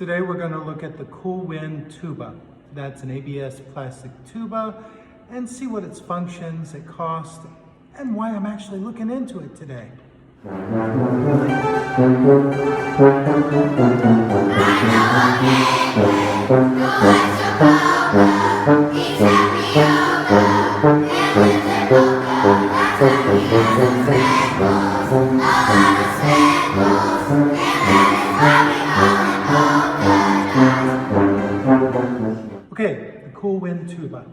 Today we're going to look at the COOL WIND TUBA. That's an ABS plastic tuba, and see what its functions, it costs, and why I'm actually looking into it today. Okay, the COOL WIND TUBA.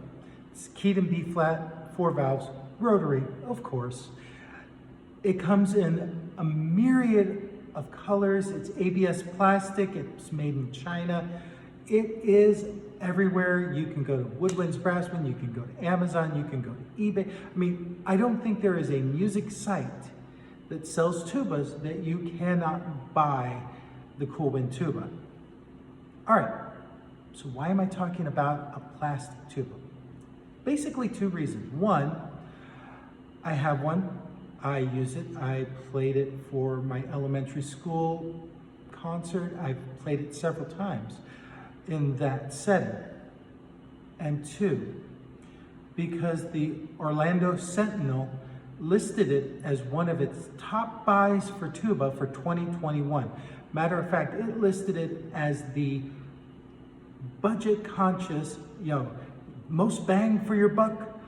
It's keyed in B flat, 4 valves, rotary, of course. It comes in a myriad of colors. It's ABS plastic, it's made in China. It is everywhere. You can go to Woodwinds Brassman, you can go to Amazon, you can go to eBay. I mean, I don't think there is a music site that sells tubas that you cannot buy the COOL WIND tuba. All right, so why am I talking about a plastic tuba? Basically 2 reasons. One, I have one. I use it. I played it for my elementary school concert. I've played it several times in that setting. And 2, because the Orlando Sentinal listed it as one of its top buys for tuba for 2021. Matter of fact, it listed it as the budget conscious, most bang for your buck.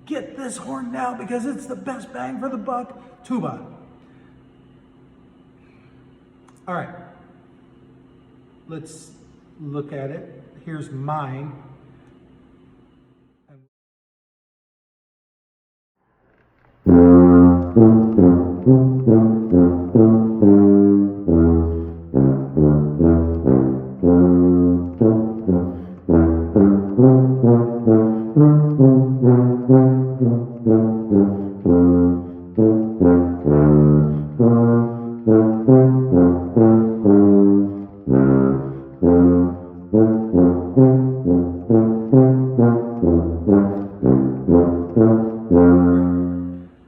Get this horn now because it's the best bang for the buck tuba. All right, let's look at it. Here's mine.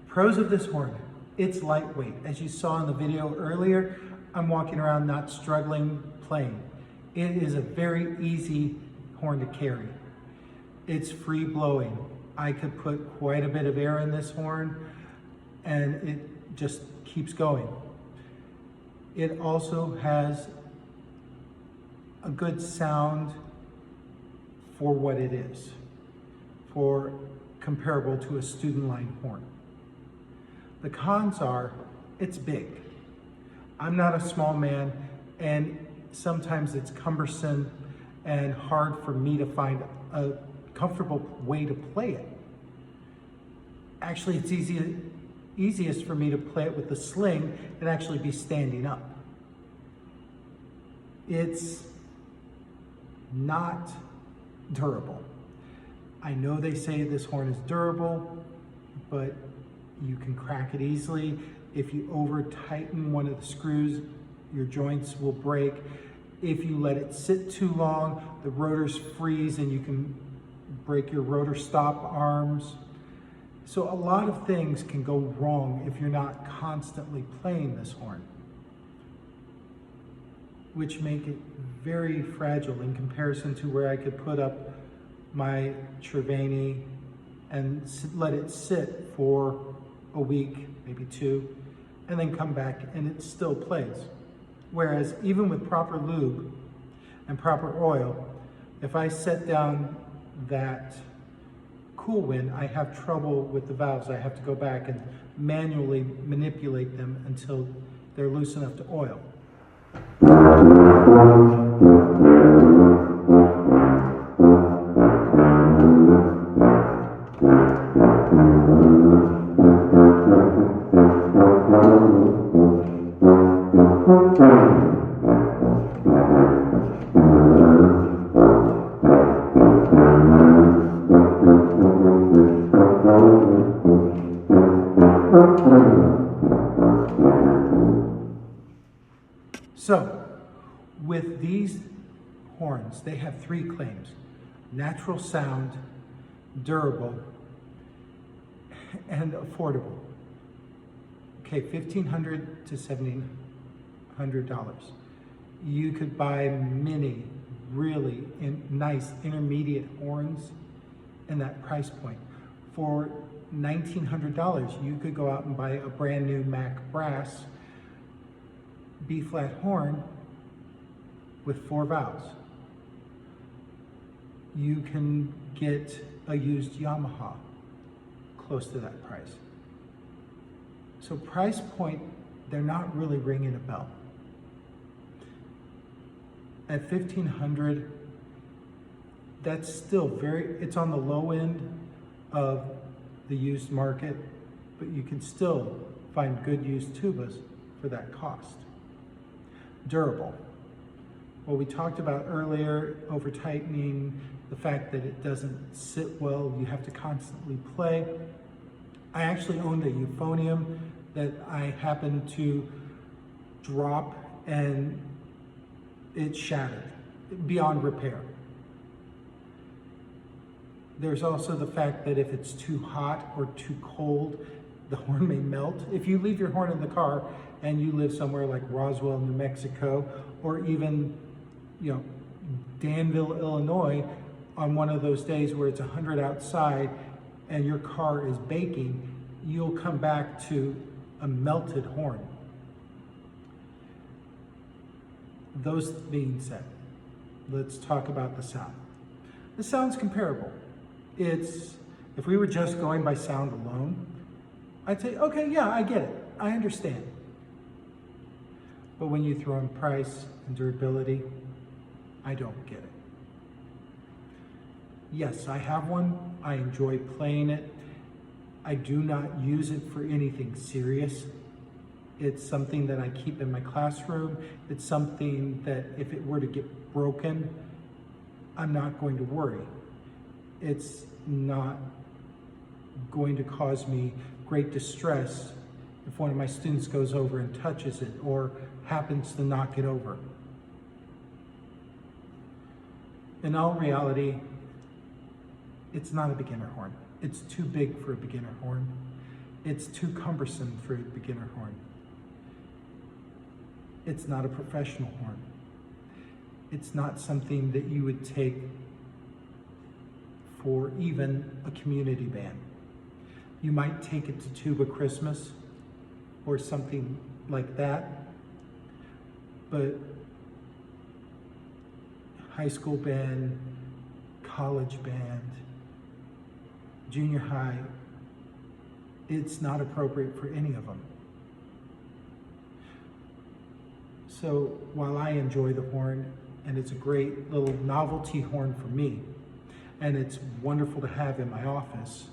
Pros of this horn, it's lightweight. As you saw in the video earlier, I'm walking around not struggling playing. It is a very easy horn to carry. It's free blowing. I could put quite a bit of air in this horn and it just keeps going. It also has a good sound for what it is, for comparable to a student line horn. The cons are, it's big. I'm not a small man, and sometimes it's cumbersome and hard for me to find a comfortable way to play it. Actually, it's easiest for me to play it with the sling and actually be standing up. It's not durable. I know they say this horn is durable, but you can crack it easily. If you over tighten one of the screws, your joints will break. If you let it sit too long, the rotors freeze and you can break your rotor stop arms. So a lot of things can go wrong if you're not constantly playing this horn, which make it very fragile in comparison to where I could put up my Trevani and let it sit for a week, maybe 2, and then come back and it still plays. Whereas even with proper lube and proper oil, if I set down that COOL WIND, I have trouble with the valves. I have to go back and manually manipulate them until they're loose enough to oil. So, with these horns, they have 3 claims: natural sound, durable, and affordable. Okay, $1,500 to $1,700. You could buy many really nice intermediate horns in that price point. For $1,900, you could go out and buy a brand new Mac Brass B-flat horn with 4 valves. You can get a used Yamaha close to that price. So price point, they're not really ringing a bell. At $1,500, that's still it's on the low end of the used market, but you can still find good used tubas for that cost. Durable. Well, we talked about earlier, over tightening, the fact that it doesn't sit well, you have to constantly play. I actually owned a euphonium that I happened to drop and it shattered beyond repair. There's also the fact that if it's too hot or too cold, the horn may melt. If you leave your horn in the car and you live somewhere like Roswell, New Mexico, or even, Danville, Illinois, on one of those days where it's 100 outside and your car is baking, you'll come back to a melted horn. Those being said, let's talk about the sound. The sound's comparable. If we were just going by sound alone, I'd say, okay, yeah, I get it. I understand. But when you throw in price and durability, I don't get it. Yes, I have one. I enjoy playing it. I do not use it for anything serious. It's something that I keep in my classroom. It's something that if it were to get broken, I'm not going to worry. It's not going to cause me great distress if one of my students goes over and touches it or happens to knock it over. In all reality, it's not a beginner horn. It's too big for a beginner horn. It's too cumbersome for a beginner horn. It's not a professional horn. It's not something that you would take for even a community band. You might take it to Tuba Christmas or something like that, but high school band, college band, junior high, it's not appropriate for any of them. So while I enjoy the horn, and it's a great little novelty horn for me, and it's wonderful to have in my office,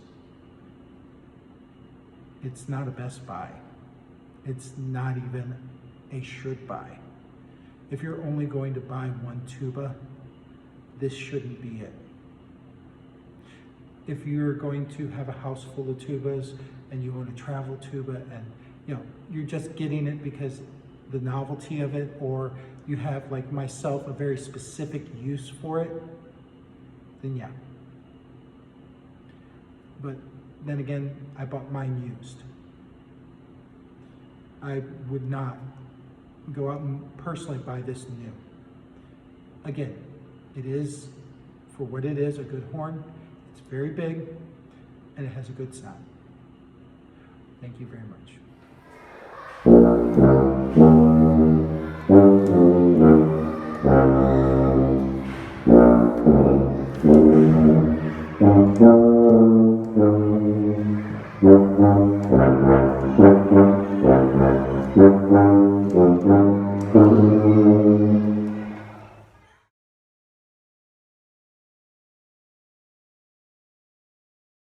it's not a Best Buy. It's not even a should buy. If you're only going to buy one tuba, this shouldn't be it. If you're going to have a house full of tubas and you own a travel tuba and you're just getting it because the novelty of it, or you have, like myself, a very specific use for it, then yeah. But then again, I bought mine used. I would not go out and personally buy this new. Again, it is, for what it is, a good horn. It's very big, and it has a good sound. Thank you very much.